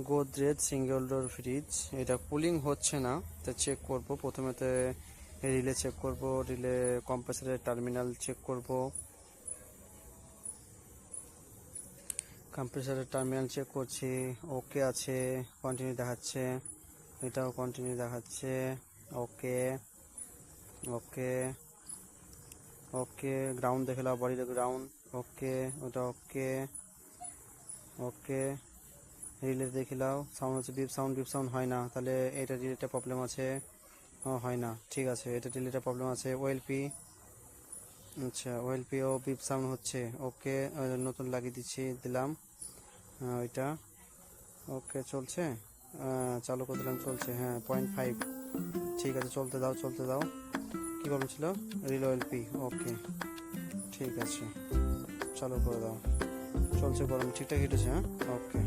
Godrej single door fridge, এটা cooling হচ্ছে না, তো চেক করব। প্রথমেতে রিলে চেক করব, রিলে কম্প্রেসারের টার্মিনাল চেক করব, কম্প্রেসারের টার্মিনাল চেক করছি, ওকে আছে, কন্টিনিউ দেখাচ্ছে, এটাও কন্টিনিউ দেখাচ্ছে, ওকে ওকে ওকে। গ্রাউন্ড দেখে নাও, বডির গ্রাউন্ড ওকে, ওটা ওকে ওকে। রিলে দেখে নাও, সাউন্ড হচ্ছে বিপ সাউন্ড হয় না, তাহলে এটা রিলেটা প্রবলেম আছে। হয় না, ঠিক আছে, এটা রিলেটা প্রবলেম আছে। ওএলপি, আচ্ছা ওএলপিও বিপ সাউন্ড হচ্ছে, ওকে, নতুন লাগিয়ে দিলাম ওইটা, ওকে চলছে, চালু করে দিলাম, চলছে, হ্যাঁ 0.5, ঠিক আছে, চলতে দাও। কী প্রবলেম ছিল? রিল ওএলপি, ওকে ঠিক আছে, চালু করে দাও, চলছে, গরম ঠিকঠাক হিট হচ্ছে, হ্যাঁ ওকে।